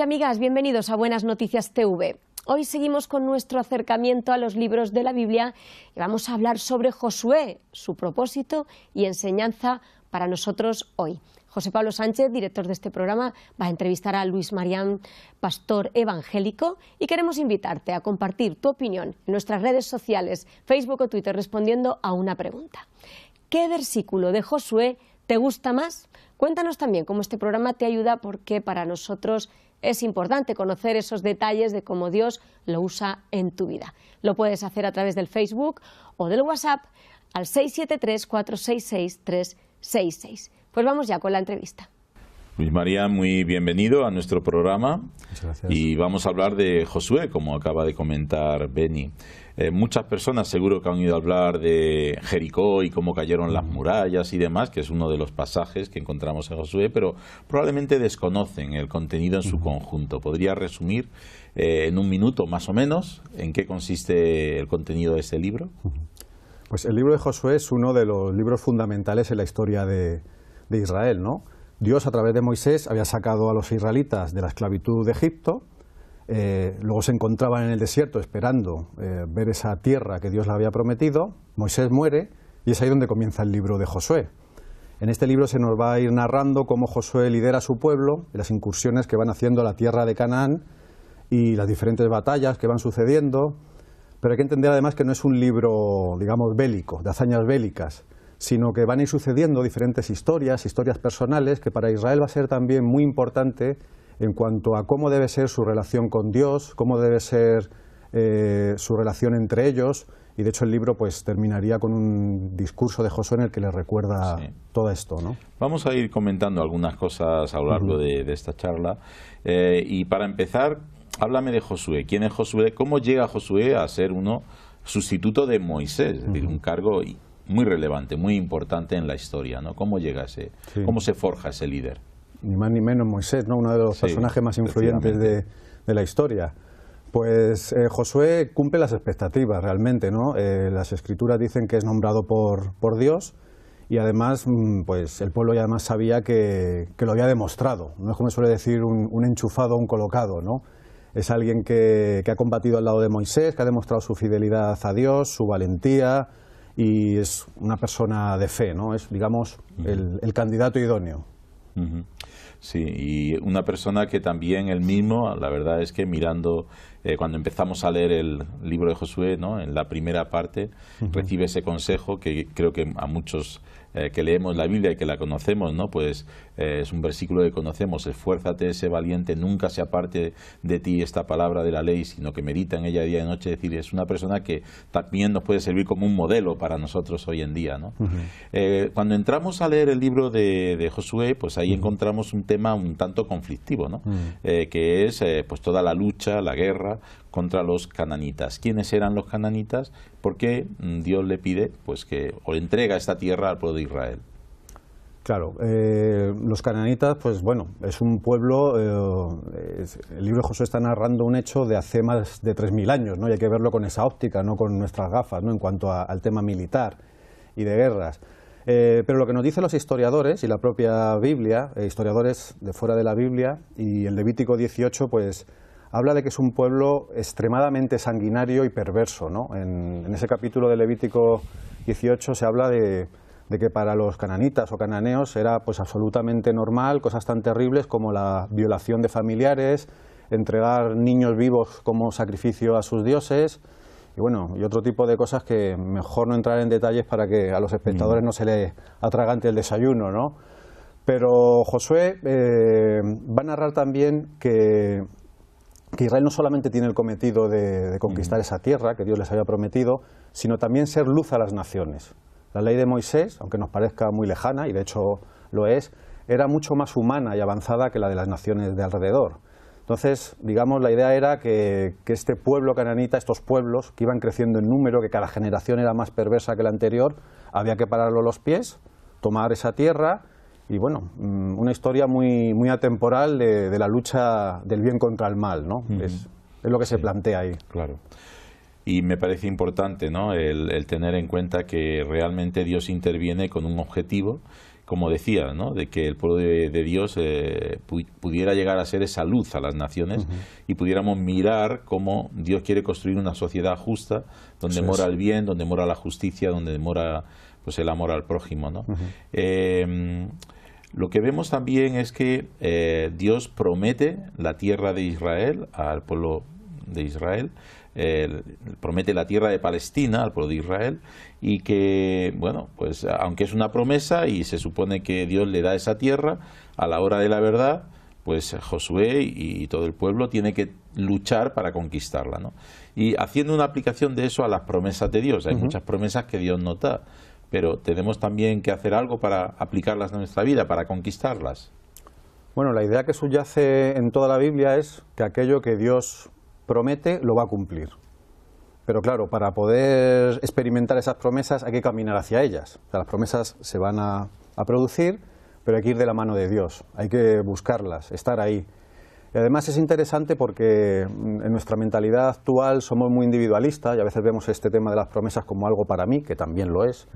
y amigas, bienvenidos a Buenas Noticias TV. Hoy seguimos con nuestro acercamiento a los libros de la Biblia y vamos a hablar sobre Josué, su propósito y enseñanza para nosotros hoy. José Pablo Sánchez, director de este programa, va a entrevistar a Luis Marián, pastor evangélico, y queremos invitarte a compartir tu opinión en nuestras redes sociales, Facebook o Twitter, respondiendo a una pregunta. ¿Qué versículo de Josué te gusta más? Cuéntanos también cómo este programa te ayuda, porque para nosotros es importante conocer esos detalles de cómo Dios lo usa en tu vida. Lo puedes hacer a través del Facebook o del WhatsApp al 673-466-366. Pues vamos ya con la entrevista. Luis Marián, muy bienvenido a nuestro programa. Muchas gracias. Y vamos a hablar de Josué, como acaba de comentar Beni. Muchas personas seguro que han oído hablar de Jericó y cómo cayeron las murallas y demás, que es uno de los pasajes que encontramos en Josué, pero probablemente desconocen el contenido en su conjunto. ¿Podría resumir en un minuto más o menos en qué consiste el contenido de este libro? Pues el libro de Josué es uno de los libros fundamentales en la historia de Israel, ¿no? Dios, a través de Moisés, había sacado a los israelitas de la esclavitud de Egipto. Luego se encontraban en el desierto esperando ver esa tierra que Dios le había prometido. Moisés muere y es ahí donde comienza el libro de Josué. En este libro se nos va a ir narrando cómo Josué lidera a su pueblo, las incursiones que van haciendo a la tierra de Canaán y las diferentes batallas que van sucediendo. Pero hay que entender además que no es un libro, digamos, bélico, de hazañas bélicas, sino que van a ir sucediendo diferentes historias personales, que para Israel va a ser también muy importante en cuanto a cómo debe ser su relación con Dios, cómo debe ser su relación entre ellos, y de hecho el libro pues terminaría con un discurso de Josué en el que les recuerda todo esto, ¿no? Vamos a ir comentando algunas cosas a lo largo de esta charla, y para empezar, háblame de Josué. ¿Quién es Josué? ¿Cómo llega Josué a ser uno sustituto de Moisés? Es decir, un cargo muy relevante, muy importante en la historia, ¿no? ¿Cómo llega cómo se forja ese líder? Ni más ni menos Moisés, ¿no? Uno de los personajes más influyentes de la historia. Pues Josué cumple las expectativas realmente, ¿no? Las escrituras dicen que es nombrado por Dios y además pues el pueblo ya además sabía que lo había demostrado. No es como suele decir un enchufado o un colocado, ¿no? Es alguien que ha combatido al lado de Moisés, que ha demostrado su fidelidad a Dios, su valentía, y es una persona de fe, ¿no? Es, digamos, el candidato idóneo. Sí, y una persona que también él mismo, la verdad es que mirando, cuando empezamos a leer el libro de Josué, ¿no? En la primera parte, recibe ese consejo que creo que a muchos que leemos la Biblia y que la conocemos, ¿no? Pues es un versículo que conocemos: esfuérzate, sé valiente, nunca se aparte de ti esta palabra de la ley, sino que medita en ella día y noche. Es decir, es una persona que también nos puede servir como un modelo para nosotros hoy en día, ¿no? Cuando entramos a leer el libro de Josué, pues ahí encontramos un tema un tanto conflictivo, ¿no? Que es pues toda la lucha, la guerra contra los cananitas. ¿Quiénes eran los cananitas? ¿Por qué Dios le pide pues que o le entrega esta tierra al pueblo de Israel? Claro, los cananitas, pues bueno, es un pueblo, el libro de Josué está narrando un hecho de hace más de 3000 años, ¿no? Y hay que verlo con esa óptica, no con nuestras gafas, ¿no? En cuanto al tema militar y de guerras. Pero lo que nos dicen los historiadores y la propia Biblia, historiadores de fuera de la Biblia, y el Levítico 18, pues habla de que es un pueblo extremadamente sanguinario y perverso, ¿no? En ese capítulo de Levítico 18 se habla de que para los cananitas o cananeos era pues absolutamente normal cosas tan terribles como la violación de familiares, entregar niños vivos como sacrificio a sus dioses, y bueno, y otro tipo de cosas que mejor no entrar en detalles para que a los espectadores no se les atragante el desayuno, ¿no? Pero Josué va a narrar también que Israel no solamente tiene el cometido de conquistar esa tierra que Dios les había prometido, sino también ser luz a las naciones. La ley de Moisés, aunque nos parezca muy lejana, y de hecho lo es, era mucho más humana y avanzada que la de las naciones de alrededor. Entonces, digamos, la idea era que este pueblo cananita, estos pueblos que iban creciendo en número, que cada generación era más perversa que la anterior, había que pararlo los pies, tomar esa tierra. Y bueno, una historia muy, muy atemporal de la lucha del bien contra el mal, ¿no? Es lo que se plantea ahí. Claro. Y me parece importante, ¿no? el tener en cuenta que realmente Dios interviene con un objetivo, como decía, ¿no? De que el pueblo de Dios pudiera llegar a ser esa luz a las naciones y pudiéramos mirar cómo Dios quiere construir una sociedad justa, donde mora el bien, donde mora la justicia, donde mora pues el amor al prójimo, ¿no? Lo que vemos también es que Dios promete la tierra de Israel al pueblo de Israel, promete la tierra de Palestina al pueblo de Israel, y que, bueno, pues aunque es una promesa y se supone que Dios le da esa tierra, a la hora de la verdad, pues Josué y todo el pueblo tiene que luchar para conquistarla, ¿no? Y haciendo una aplicación de eso a las promesas de Dios, hay muchas promesas que Dios nos da, pero tenemos también que hacer algo para aplicarlas en nuestra vida, para conquistarlas. Bueno, la idea que subyace en toda la Biblia es que aquello que Dios promete lo va a cumplir. Pero claro, para poder experimentar esas promesas hay que caminar hacia ellas. O sea, las promesas se van a producir, pero hay que ir de la mano de Dios, hay que buscarlas, estar ahí. Y además es interesante porque en nuestra mentalidad actual somos muy individualistas y a veces vemos este tema de las promesas como algo para mí, que también lo es.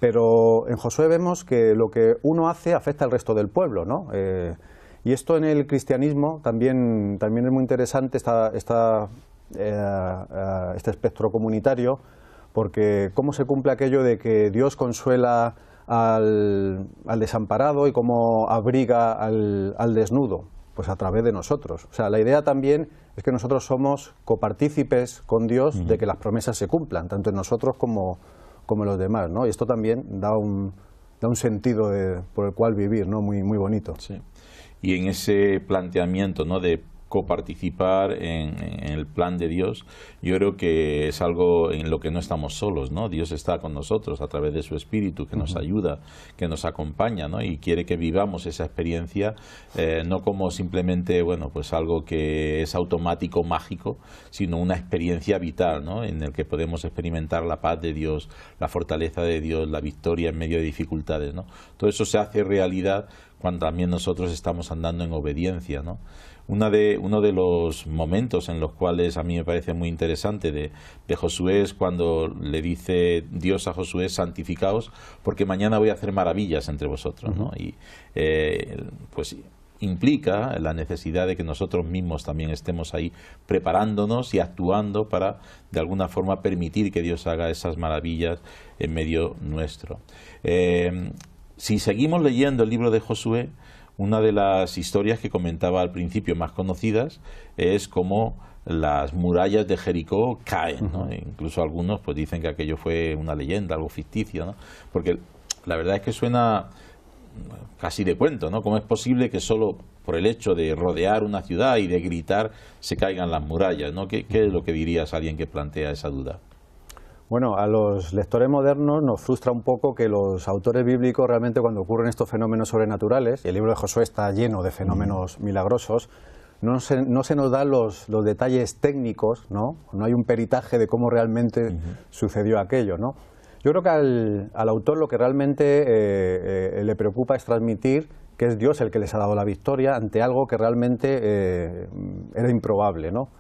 Pero en Josué vemos que lo que uno hace afecta al resto del pueblo, ¿no? Y esto en el cristianismo también es muy interesante, este espectro comunitario, porque cómo se cumple aquello de que Dios consuela al desamparado y cómo abriga al desnudo, pues a través de nosotros. O sea, la idea también es que nosotros somos copartícipes con Dios de que las promesas se cumplan, tanto en nosotros como en los demás, ¿no? Y esto también da un sentido por el cual vivir, ¿no? Muy bonito. Sí. Y en ese planteamiento, ¿no?, de coparticipar en el plan de Dios, yo creo que es algo en lo que no estamos solos, ¿no? Dios está con nosotros a través de su Espíritu, que nos ayuda, que nos acompaña, ¿no? Y quiere que vivamos esa experiencia, no como simplemente, bueno, pues algo que es automático, mágico, sino una experiencia vital, ¿no?, en el que podemos experimentar la paz de Dios, la fortaleza de Dios, la victoria en medio de dificultades, ¿no? Todo eso se hace realidad cuando también nosotros estamos andando en obediencia, ¿no? Uno de los momentos en los cuales a mí me parece muy interesante de Josué es cuando le dice Dios a Josué: santificaos, porque mañana voy a hacer maravillas entre vosotros, ¿no? Y pues implica la necesidad de que nosotros mismos también estemos ahí preparándonos y actuando para de alguna forma permitir que Dios haga esas maravillas en medio nuestro. Si seguimos leyendo el libro de Josué, una de las historias que comentaba al principio más conocidas es cómo las murallas de Jericó caen, ¿no? Incluso algunos pues dicen que aquello fue una leyenda, algo ficticio, ¿no? Porque la verdad es que suena casi de cuento, ¿no? ¿Cómo es posible que solo por el hecho de rodear una ciudad y de gritar se caigan las murallas, ¿no? ¿Qué es lo que dirías a alguien que plantea esa duda? Bueno, a los lectores modernos nos frustra un poco que los autores bíblicos realmente, cuando ocurren estos fenómenos sobrenaturales, y el libro de Josué está lleno de fenómenos milagrosos, no se nos dan los detalles técnicos, ¿no? No hay un peritaje de cómo realmente sucedió aquello, ¿no? Yo creo que al autor lo que realmente le preocupa es transmitir que es Dios el que les ha dado la victoria ante algo que realmente era improbable, ¿no?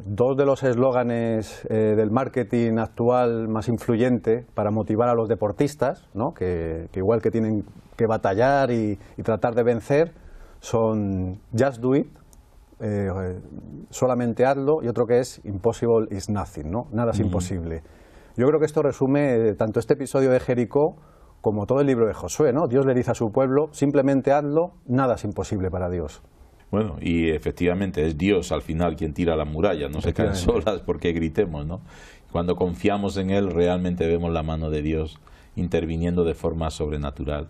Dos de los eslóganes del marketing actual más influyente para motivar a los deportistas, ¿no?, que igual que tienen que batallar y tratar de vencer, son Just Do It, solamente hazlo, y otro que es Impossible is Nothing, ¿no? Nada es imposible. Yo creo que esto resume tanto este episodio de Jericó como todo el libro de Josué, ¿no? Dios le dice a su pueblo: simplemente hazlo, nada es imposible para Dios. Bueno, y efectivamente es Dios al final quien tira las murallas, no se caen solas porque gritemos, ¿no? Cuando confiamos en Él realmente vemos la mano de Dios interviniendo de forma sobrenatural.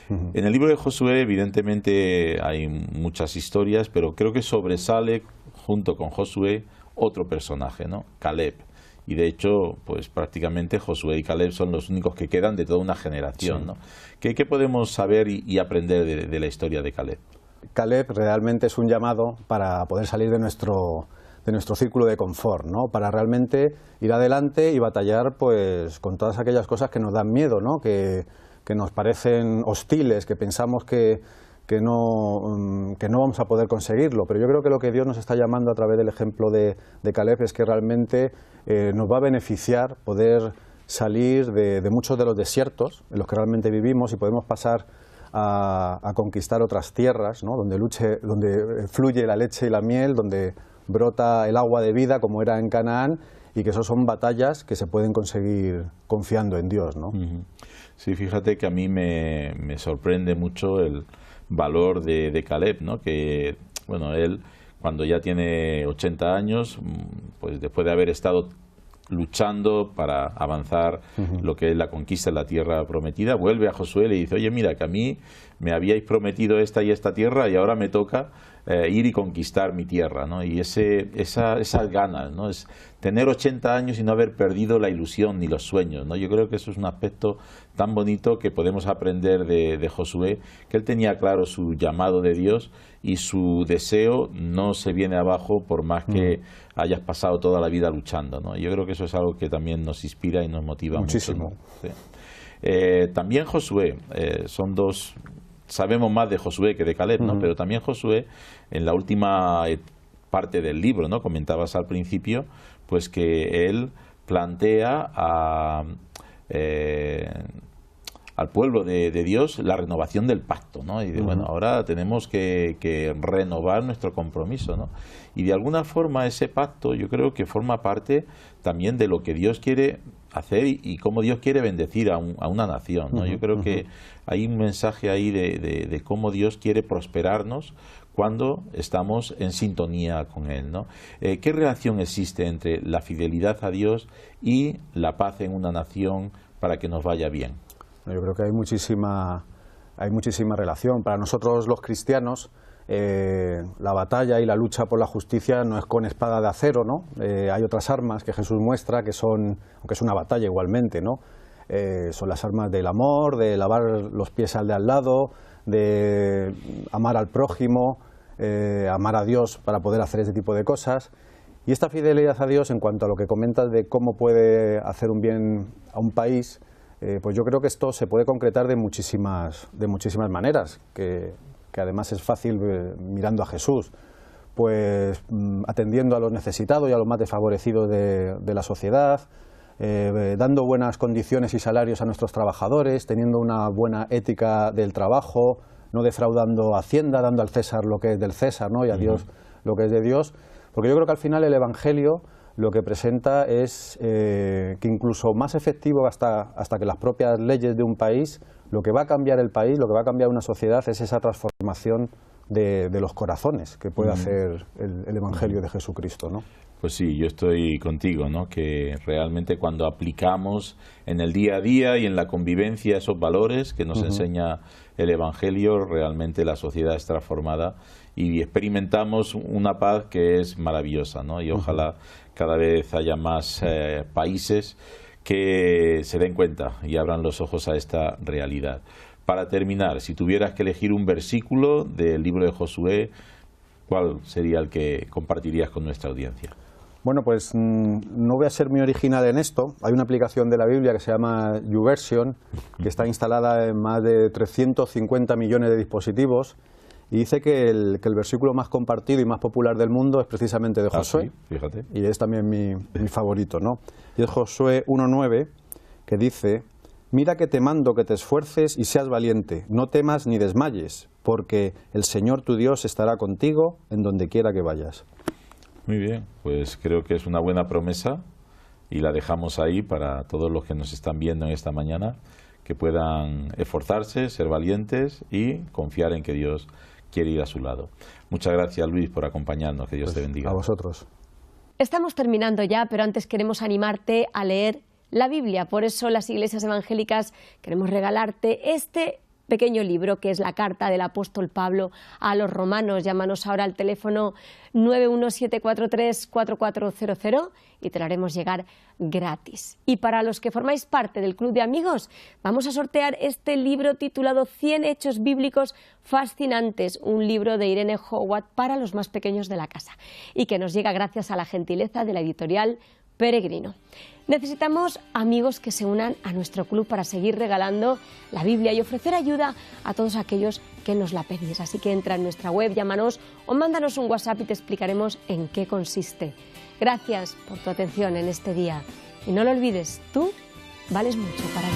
En el libro de Josué evidentemente hay muchas historias, pero creo que sobresale junto con Josué otro personaje, ¿no? Caleb. Y de hecho, pues prácticamente Josué y Caleb son los únicos que quedan de toda una generación, ¿no? ¿Qué podemos saber y aprender de la historia de Caleb? Caleb realmente es un llamado para poder salir de nuestro círculo de confort, ¿no? Para realmente ir adelante y batallar pues con todas aquellas cosas que nos dan miedo, ¿no? Que nos parecen hostiles, que pensamos que no vamos a poder conseguirlo. Pero yo creo que lo que Dios nos está llamando a través del ejemplo de Caleb es que realmente nos va a beneficiar poder salir de muchos de los desiertos en los que realmente vivimos y podemos pasar a conquistar otras tierras, ¿no? donde fluye la leche y la miel, donde brota el agua de vida como era en Canaán, y que eso son batallas que se pueden conseguir confiando en Dios, ¿no? Sí, fíjate que a mí me sorprende mucho el valor de Caleb, ¿no? Que, bueno, él cuando ya tiene 80 años, pues después de haber estado luchando para avanzar lo que es la conquista de la tierra prometida, vuelve a Josué y le dice: oye, mira, que a mí me habíais prometido esta y esta tierra y ahora me toca ir y conquistar mi tierra, ¿no? Y esas ganas, ¿no? Es tener 80 años y no haber perdido la ilusión ni los sueños, ¿no? Yo creo que eso es un aspecto tan bonito que podemos aprender de Josué, que él tenía claro su llamado de Dios y su deseo no se viene abajo por más que hayas pasado toda la vida luchando, ¿no? Yo creo que eso es algo que también nos inspira y nos motiva muchísimo. Mucho, ¿no? Sí. También Josué, son dos. Sabemos más de Josué que de Caleb, ¿no? Pero también Josué, en la última parte del libro, ¿no? Comentabas al principio, pues que él plantea al pueblo de Dios la renovación del pacto, ¿no? Y bueno, ahora tenemos que renovar nuestro compromiso, ¿no? Y de alguna forma ese pacto yo creo que forma parte también de lo que Dios quiere hacer y cómo Dios quiere bendecir a una nación, ¿no? Yo creo que hay un mensaje ahí de cómo Dios quiere prosperarnos cuando estamos en sintonía con Él, ¿no? ¿Qué relación existe entre la fidelidad a Dios y la paz en una nación para que nos vaya bien? Yo creo que hay muchísima relación. Para nosotros los cristianos, la batalla y la lucha por la justicia no es con espada de acero, ¿no? Hay otras armas que Jesús muestra que son, aunque es una batalla igualmente, ¿no? Son las armas del amor, de lavar los pies al de al lado, de amar al prójimo, amar a Dios para poder hacer ese tipo de cosas. Y esta fidelidad a Dios, en cuanto a lo que comentas de cómo puede hacer un bien a un país, pues yo creo que esto se puede concretar de muchísimas maneras, que además es fácil mirando a Jesús, pues atendiendo a los necesitados y a los más desfavorecidos de la sociedad, dando buenas condiciones y salarios a nuestros trabajadores, teniendo una buena ética del trabajo, no defraudando a Hacienda, dando al César lo que es del César, ¿no? Y a Dios lo que es de Dios, porque yo creo que al final el Evangelio lo que presenta es que incluso más efectivo hasta que las propias leyes de un país, lo que va a cambiar el país, lo que va a cambiar una sociedad es esa transformación de los corazones que puede hacer el Evangelio de Jesucristo, ¿no? Pues sí, yo estoy contigo, ¿no? Que realmente cuando aplicamos en el día a día y en la convivencia esos valores que nos enseña el Evangelio, realmente la sociedad es transformada y experimentamos una paz que es maravillosa, ¿no? Y ojalá cada vez haya más países que se den cuenta y abran los ojos a esta realidad. Para terminar, si tuvieras que elegir un versículo del libro de Josué, ¿cuál sería el que compartirías con nuestra audiencia? Bueno, pues no voy a ser muy original en esto. Hay una aplicación de la Biblia que se llama YouVersion, que está instalada en más de 350 millones de dispositivos, y dice que el versículo más compartido y más popular del mundo es precisamente de Josué. Sí, fíjate. Y es también mi favorito, ¿no? Y es Josué 1:9, que dice: mira que te mando que te esfuerces y seas valiente, no temas ni desmayes, porque el Señor tu Dios estará contigo en donde quiera que vayas. Muy bien, pues creo que es una buena promesa y la dejamos ahí para todos los que nos están viendo en esta mañana, que puedan esforzarse, ser valientes y confiar en que Dios quiere ir a su lado. Muchas gracias, Luis, por acompañarnos. Que Dios te bendiga. A vosotros. Estamos terminando ya, pero antes queremos animarte a leer la Biblia. Por eso las iglesias evangélicas queremos regalarte este pequeño libro que es la carta del apóstol Pablo a los romanos. Llámanos ahora al teléfono 917434400 y te lo haremos llegar gratis. Y para los que formáis parte del Club de Amigos, vamos a sortear este libro titulado 100 hechos bíblicos fascinantes, un libro de Irene Howard para los más pequeños de la casa y que nos llega gracias a la gentileza de la editorial Peregrino. Necesitamos amigos que se unan a nuestro club para seguir regalando la Biblia y ofrecer ayuda a todos aquellos que nos la pedís. Así que entra en nuestra web, llámanos o mándanos un WhatsApp y te explicaremos en qué consiste. Gracias por tu atención en este día. Y no lo olvides, tú vales mucho para mí.